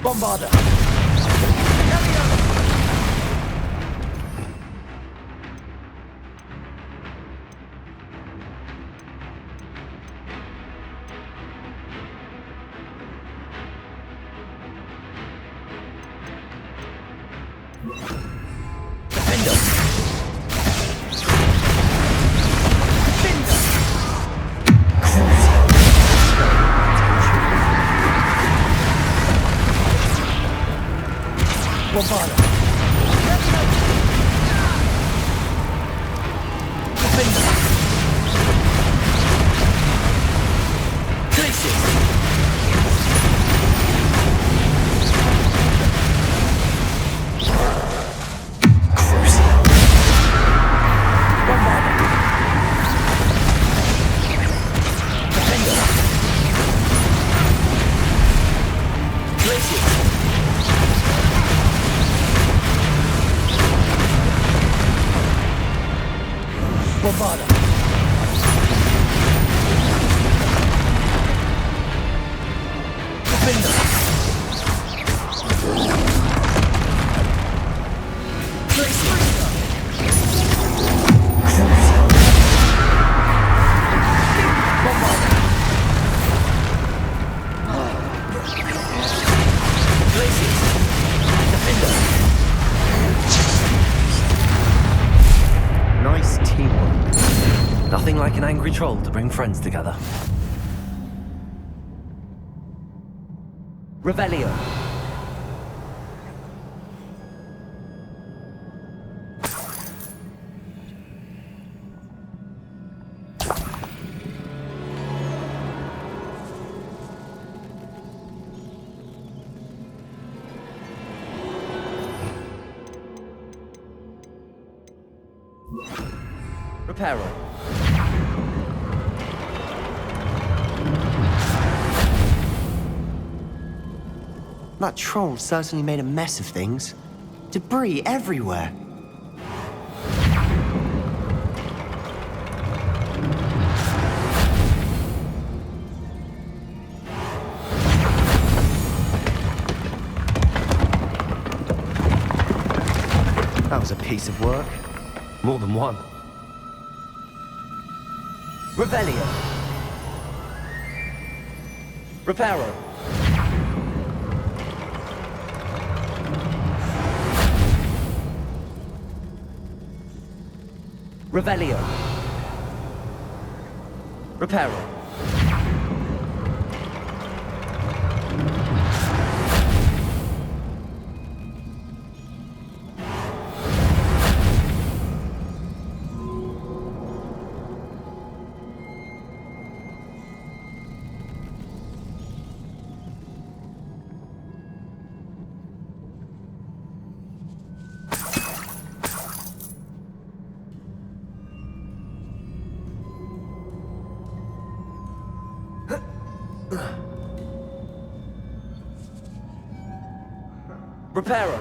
Bombarder! Defender! Bombarder! Defender! Glacier! Bombarder! Defender! Glacier! Bombarder! Defender! Glacier! Bombarder! Glacier! Defender! Nice teamwork. Nothing like an angry troll to bring friends together. Revelio! Reparo. That troll certainly made a mess of things. Debris everywhere. That was a piece of work. More than one. Revelio. Reparo. Revelio. Reparo. Reparo.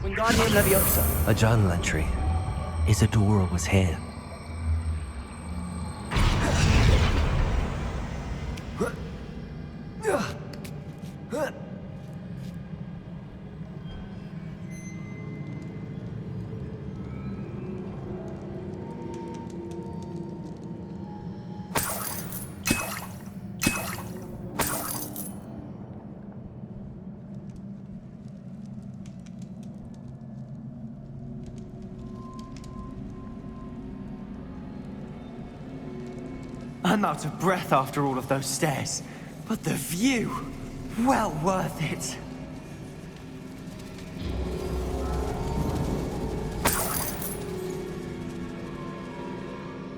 Wingardium Leviosa. A journal entry. Isadora was here. I'm out of breath after all of those stairs. But the view, well worth it.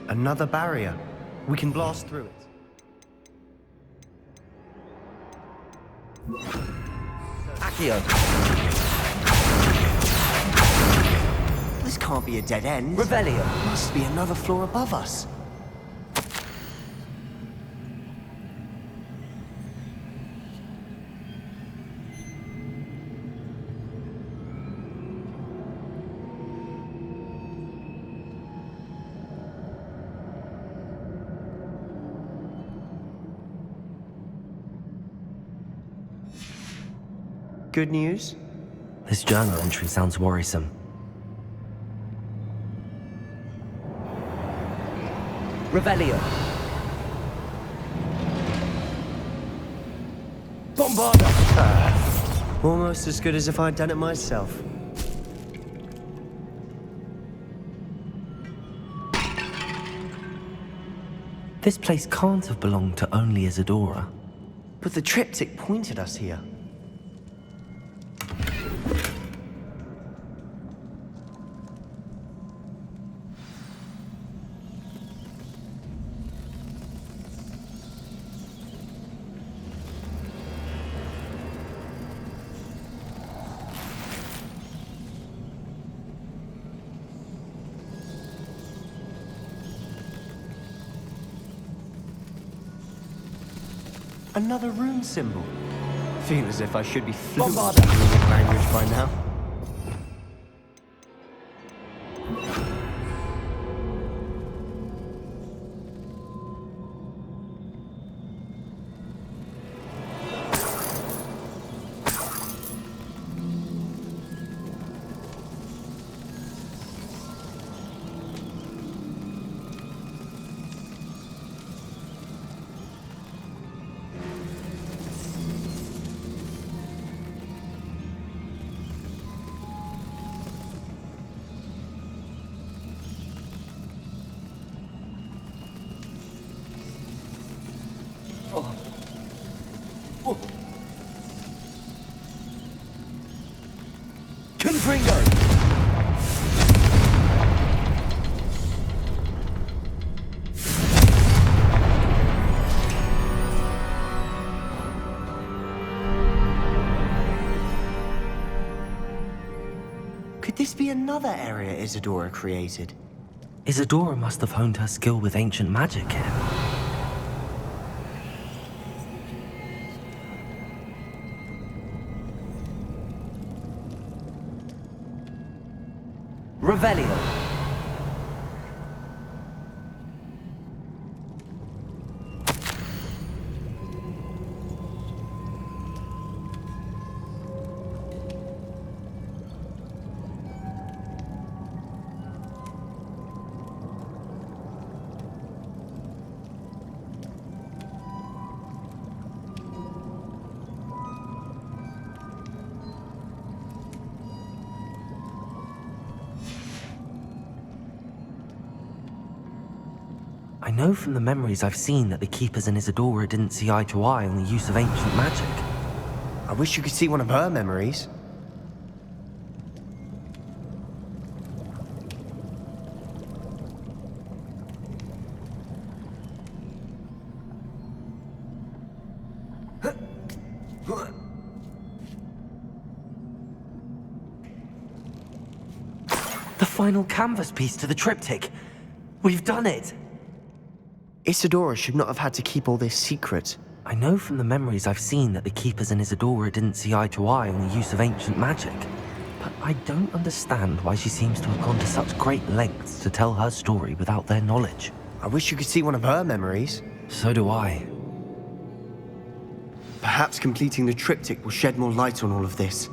Another barrier. We can blast through it. Accio. This can't be a dead end. Revelio. Must be another floor above us. Good news? This journal entry sounds worrisome. Revelio. Bombarda. Almost as good as if I'd done it myself. This place can't have belonged to only Isadora. But the triptych pointed us here. Another rune symbol. Feel as if I should be fluent in runic language by now. Confringo. Could this be another area Isadora created? Isadora must have honed her skill with ancient magic here. Revelio. I know from the memories I've seen that the Keepers and Isadora didn't see eye to eye on the use of ancient magic. I wish you could see one of her memories. The final canvas piece to the triptych. We've done it! Isadora should not have had to keep all this secret. I know from the memories I've seen that the Keepers and Isadora didn't see eye to eye on the use of ancient magic. But I don't understand why she seems to have gone to such great lengths to tell her story without their knowledge. I wish you could see one of her memories. So do I. Perhaps completing the triptych will shed more light on all of this.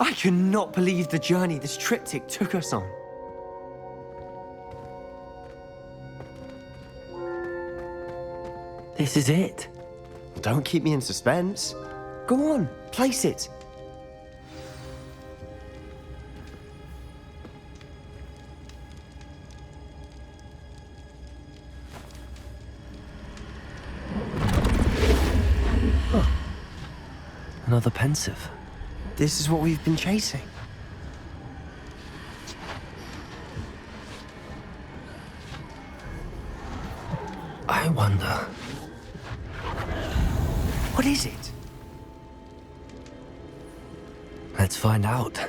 I cannot believe the journey this triptych took us on. This is it. Don't keep me in suspense. Go on, place it. Another pensive. This is what we've been chasing. I wonder. What is it? Let's find out.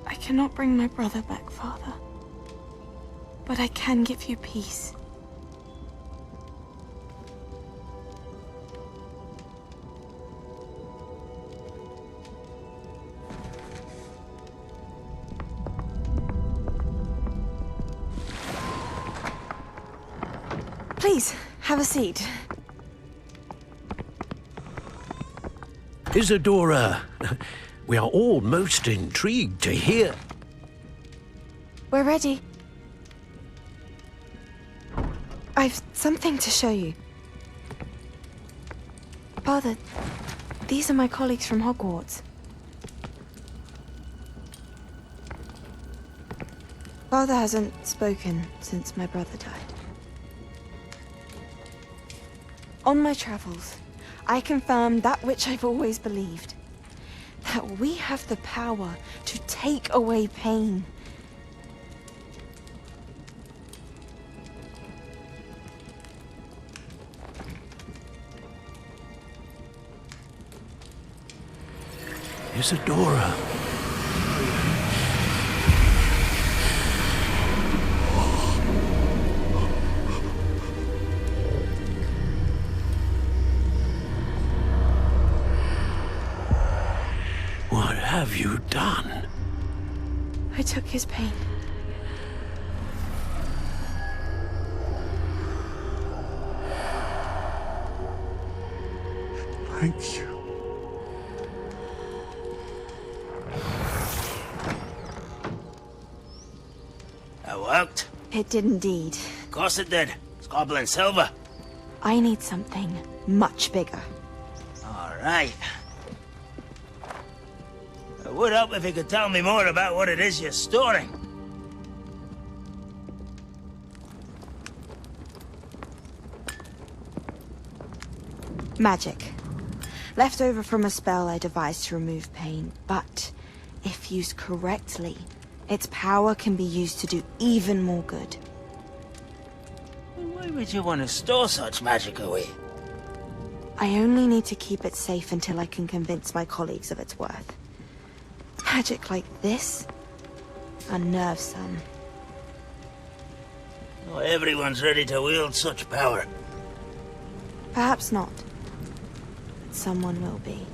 I cannot bring my brother back, Father. But I can give you peace. Please, have a seat. Isadora, we are all most intrigued to hear. We're ready. I've something to show you. Father, these are my colleagues from Hogwarts. Father hasn't spoken since my brother died. On my travels, I confirmed that which I've always believed. That we have the power to take away pain. Isadora. What have you done? I took his pain. Thank you. That worked. It did indeed. Of course it did. It's goblin silver. I need something much bigger. All right. It would help if you could tell me more about what it is you're storing. Magic. Left over from a spell I devised to remove pain, but if used correctly, its power can be used to do even more good. Why would you want to store such magic away? I only need to keep it safe until I can convince my colleagues of its worth. Magic like this unnerves some. Not everyone's ready to wield such power. Perhaps not. But someone will be.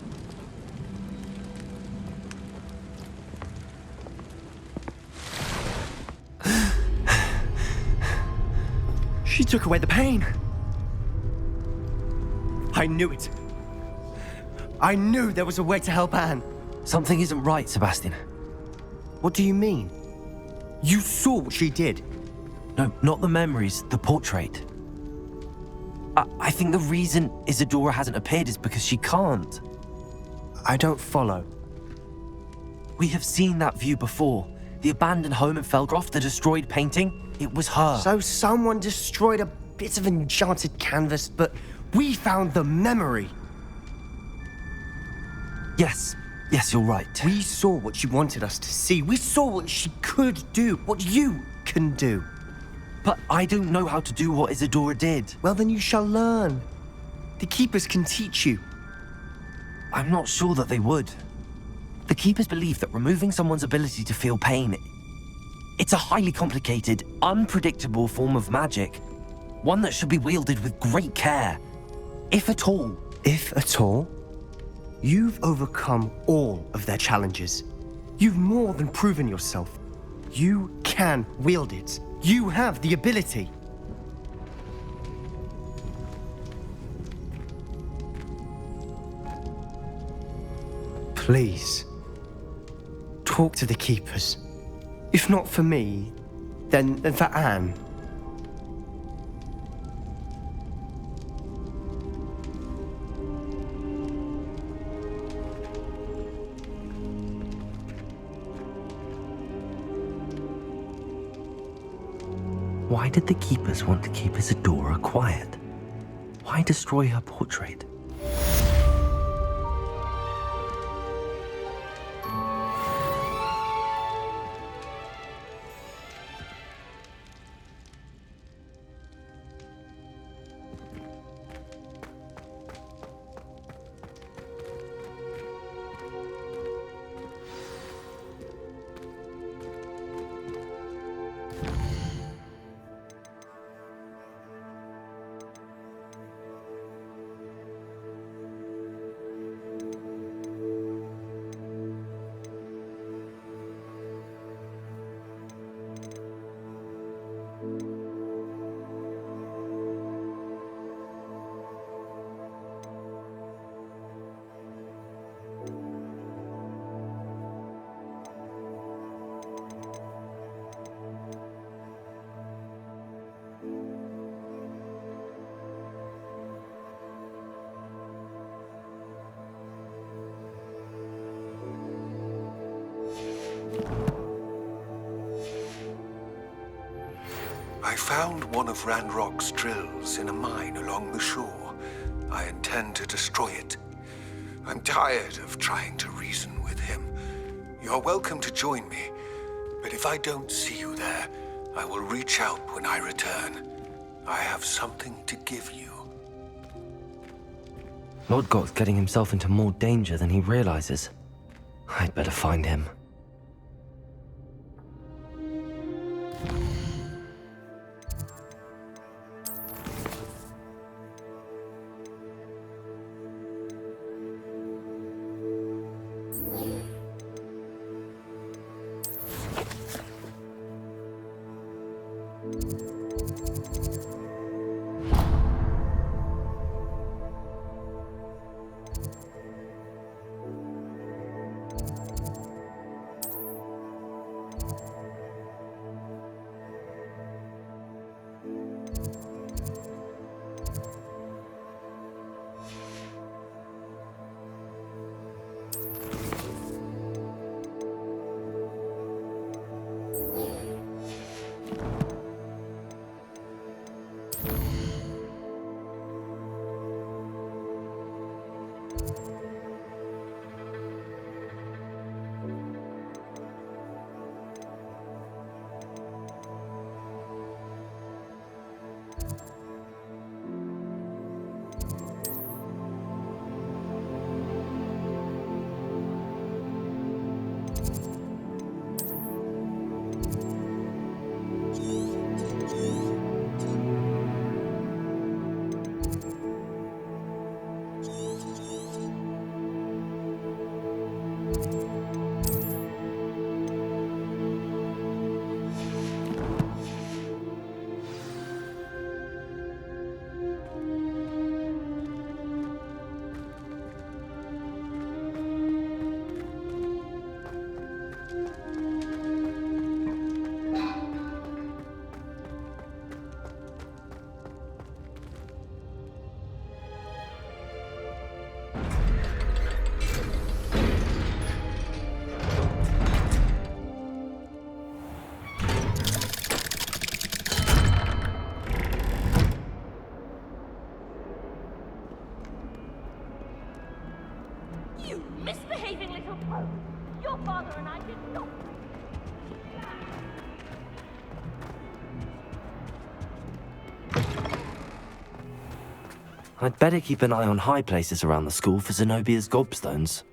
She took away the pain. I knew it. I knew there was a way to help Anne. Something isn't right, Sebastian. What do you mean? You saw what she did. No, not the memories, the portrait. I think the reason Isadora hasn't appeared is because she can't. I don't follow. We have seen that view before. The abandoned home in Felgroth, the destroyed painting, it was her. So someone destroyed a bit of enchanted canvas, but we found the memory. Yes, you're right. We saw what she wanted us to see. We saw what she could do, what you can do. But I don't know how to do what Isadora did. Well, then you shall learn. The Keepers can teach you. I'm not sure that they would. The Keepers believe that removing someone's ability to feel pain, it's a highly complicated, unpredictable form of magic. One that should be wielded with great care. If at all. If at all? You've overcome all of their challenges. You've more than proven yourself. You can wield it. You have the ability. Please. Talk to the keepers. If not for me, then for Anne. Why did the keepers want to keep Isadora quiet? Why destroy her portrait? I found one of Ranrock's drills in a mine along the shore. I intend to destroy it. I'm tired of trying to reason with him. You're welcome to join me, but if I don't see you there, I will reach out when I return. I have something to give you. Lord Got's getting himself into more danger than he realizes. I'd better find him. You misbehaving little pug! Your father and I did not... I'd better keep an eye on high places around the school for Zenobia's gobstones.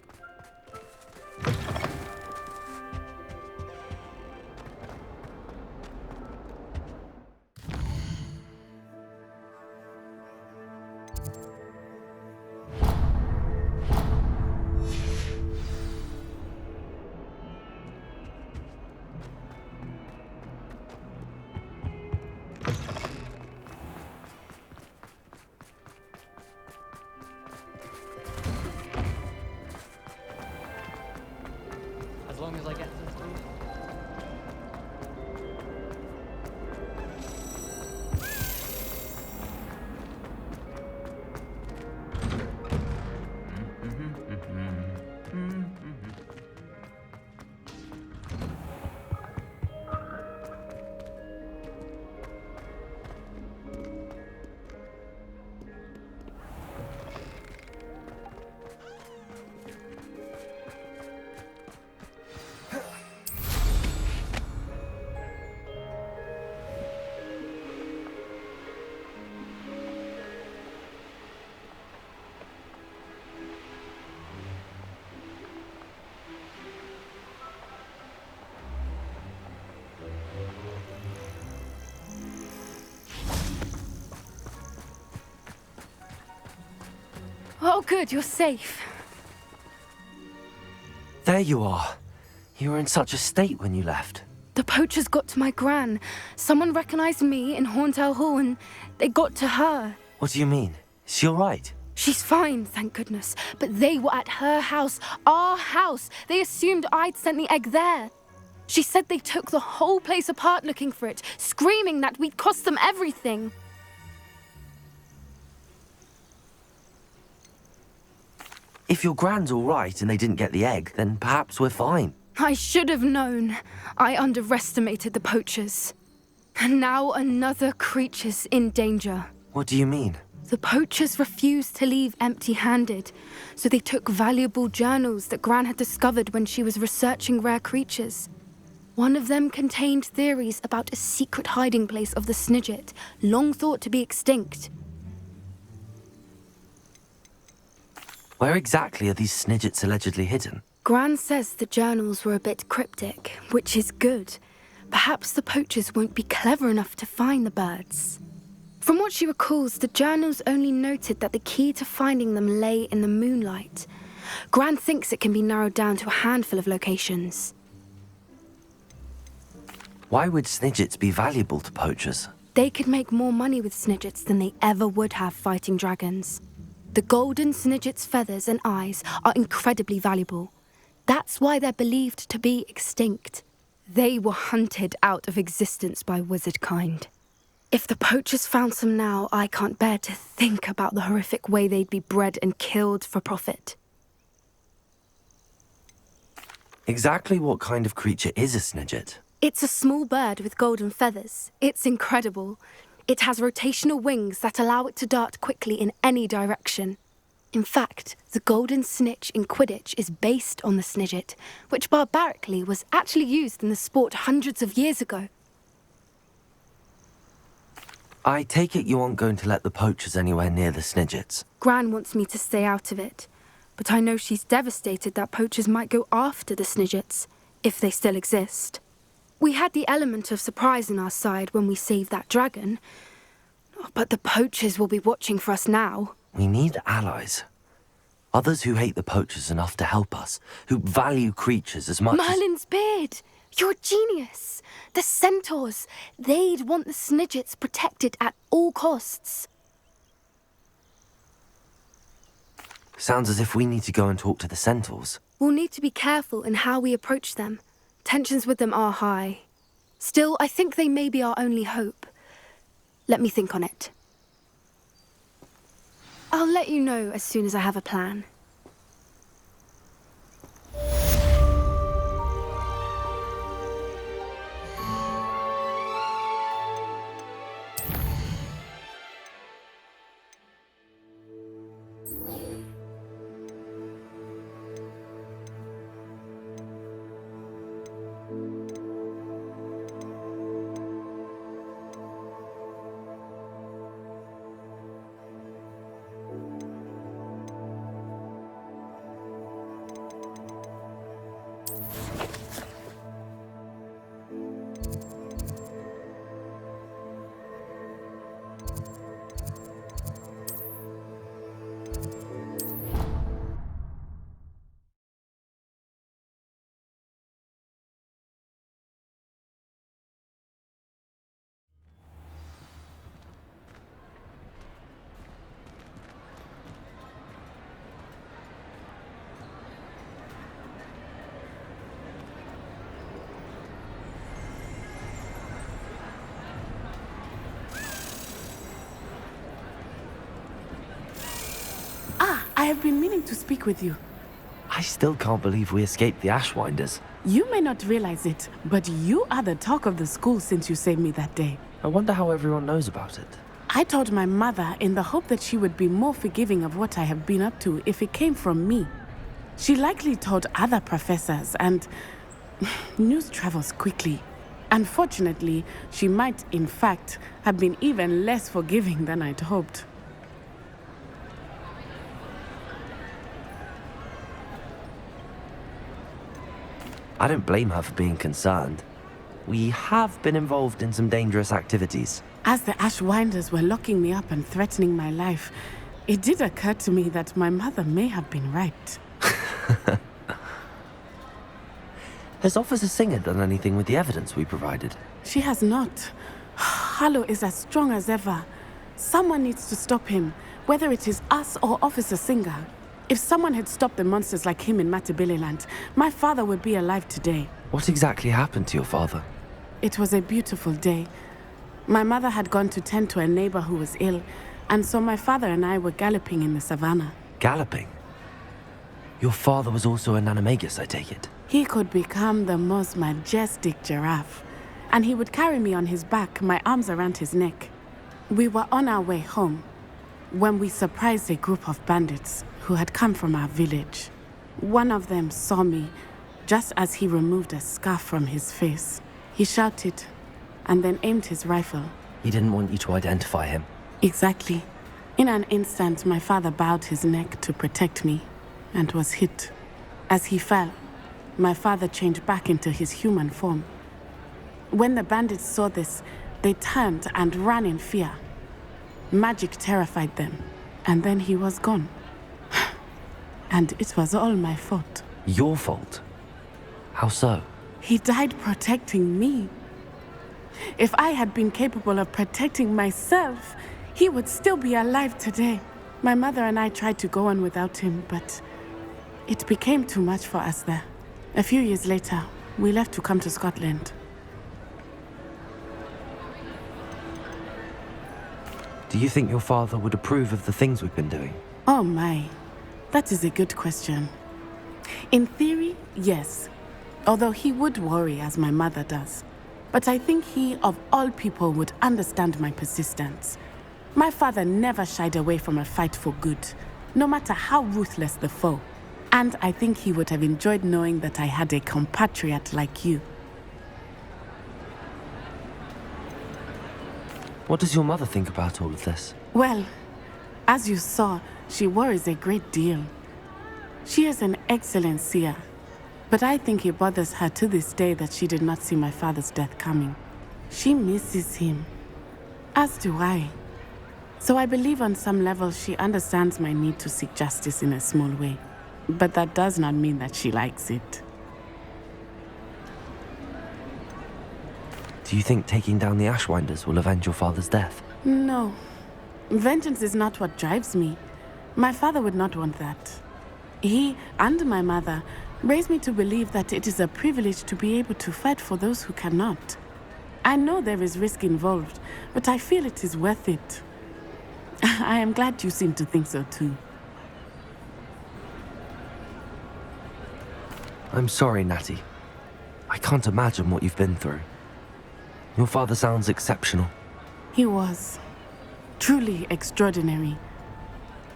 Oh good, you're safe. There you are. You were in such a state when you left. The poachers got to my gran. Someone recognized me in Horntail Hall and they got to her. What do you mean? Is she alright? She's fine, thank goodness. But they were at her house, our house. They assumed I'd sent the egg there. She said they took the whole place apart looking for it, screaming that we'd cost them everything. If your gran's alright and they didn't get the egg, then perhaps we're fine. I should have known. I underestimated the poachers. And now another creature's in danger. What do you mean? The poachers refused to leave empty-handed, so they took valuable journals that Gran had discovered when she was researching rare creatures. One of them contained theories about a secret hiding place of the Snidget, long thought to be extinct. Where exactly are these Snidgets allegedly hidden? Gran says the journals were a bit cryptic, which is good. Perhaps the poachers won't be clever enough to find the birds. From what she recalls, the journals only noted that the key to finding them lay in the moonlight. Gran thinks it can be narrowed down to a handful of locations. Why would Snidgets be valuable to poachers? They could make more money with Snidgets than they ever would have fighting dragons. The golden Snidget's feathers and eyes are incredibly valuable. That's why they're believed to be extinct. They were hunted out of existence by wizard kind. If the poachers found some now, I can't bear to think about the horrific way they'd be bred and killed for profit. Exactly what kind of creature is a Snidget? It's a small bird with golden feathers. It's incredible. It has rotational wings that allow it to dart quickly in any direction. In fact, the golden snitch in Quidditch is based on the Snidget, which barbarically was actually used in the sport hundreds of years ago. I take it you aren't going to let the poachers anywhere near the Snidgets. Gran wants me to stay out of it, but I know she's devastated that poachers might go after the Snidgets, if they still exist. We had the element of surprise on our side when we saved that dragon, but the poachers will be watching for us now. We need allies. Others who hate the poachers enough to help us, who value creatures as much Merlin's beard! You're a genius! The centaurs! They'd want the Snidgets protected at all costs. Sounds as if we need to go and talk to the centaurs. We'll need to be careful in how we approach them. Tensions with them are high. Still, I think they may be our only hope. Let me think on it. I'll let you know as soon as I have a plan. I have been meaning to speak with you. I still can't believe we escaped the Ashwinders. You may not realize it, but you are the talk of the school since you saved me that day. I wonder how everyone knows about it. I told my mother in the hope that she would be more forgiving of what I have been up to if it came from me. She likely told other professors, and news travels quickly. Unfortunately, she might, in fact, have been even less forgiving than I'd hoped. I don't blame her for being concerned. We have been involved in some dangerous activities. As the Ashwinders were locking me up and threatening my life, It did occur to me that my mother may have been right. Has Officer Singer done anything with the evidence we provided? She has not. Harlow is as strong as ever. Someone needs to stop him, whether it is us or Officer Singer. If someone had stopped the monsters like him in Matabeleland, my father would be alive today. What exactly happened to your father? It was a beautiful day. My mother had gone to tend to a neighbor who was ill, and so my father and I were galloping in the savannah. Galloping? Your father was also an animagus, I take it? He could become the most majestic giraffe, and he would carry me on his back, my arms around his neck. We were on our way home when we surprised a group of bandits who had come from our village. One of them saw me just as he removed a scarf from his face. He shouted and then aimed his rifle. He didn't want you to identify him. Exactly. In an instant, my father bowed his neck to protect me and was hit. As he fell, my father changed back into his human form. When the bandits saw this, they turned and ran in fear. Magic terrified them, and then he was gone. And it was all my fault. Your fault? How so? He died protecting me. If I had been capable of protecting myself, he would still be alive today. My mother and I tried to go on without him, but it became too much for us there. A few years later, we left to come to Scotland. Do you think your father would approve of the things we've been doing? Oh my, that is a good question. In theory, yes. Although he would worry, as my mother does. But I think he, of all people, would understand my persistence. My father never shied away from a fight for good, no matter how ruthless the foe. And I think he would have enjoyed knowing that I had a compatriot like you. What does your mother think about all of this? Well, as you saw, she worries a great deal. She is an excellent seer, but I think it bothers her to this day that she did not see my father's death coming. She misses him, as do I. So I believe on some level she understands my need to seek justice in a small way. But that does not mean that she likes it. Do you think taking down the Ashwinders will avenge your father's death? No. Vengeance is not what drives me. My father would not want that. He and my mother raised me to believe that it is a privilege to be able to fight for those who cannot. I know there is risk involved, but I feel it is worth it. I am glad you seem to think so too. I'm sorry, Natty. I can't imagine what you've been through. Your father sounds exceptional. He was. Truly extraordinary.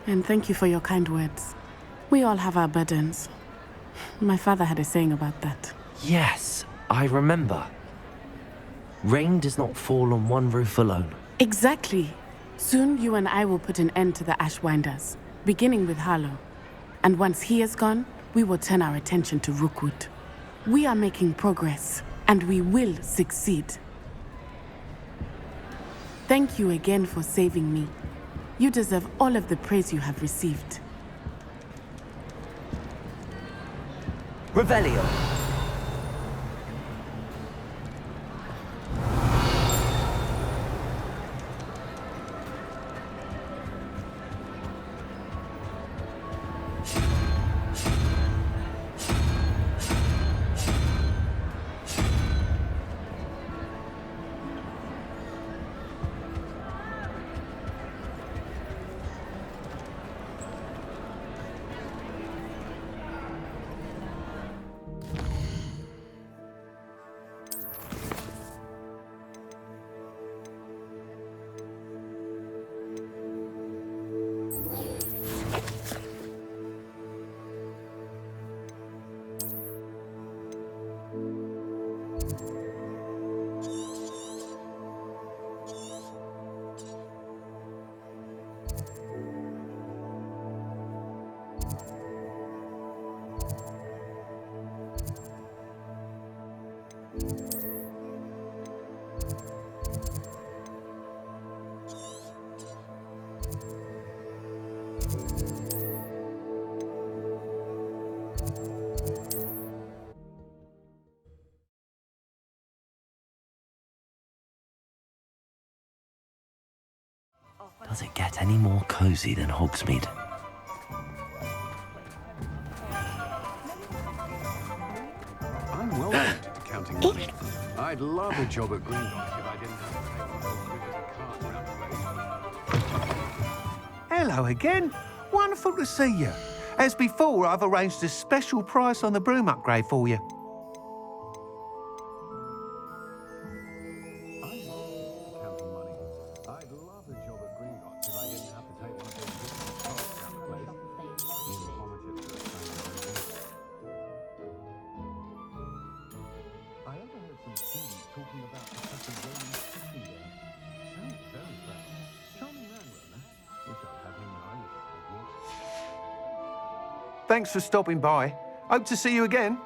And thank you for your kind words. We all have our burdens. My father had a saying about that. Yes, I remember. Rain does not fall on one roof alone. Exactly. Soon you and I will put an end to the Ashwinders, beginning with Harlow. And once he is gone, we will turn our attention to Rookwood. We are making progress, and we will succeed. Thank you again for saving me. You deserve all of the praise you have received. Revelio. Does it get any more cozy than Hogsmeade? I'm well suited to counting money. I'd love a job at Gringotts if I didn't have to take one of those riveted carts around the place. Hello again. Wonderful to see you. As before, I've arranged a special price on the broom upgrade for you. Thanks for stopping by. Hope to see you again.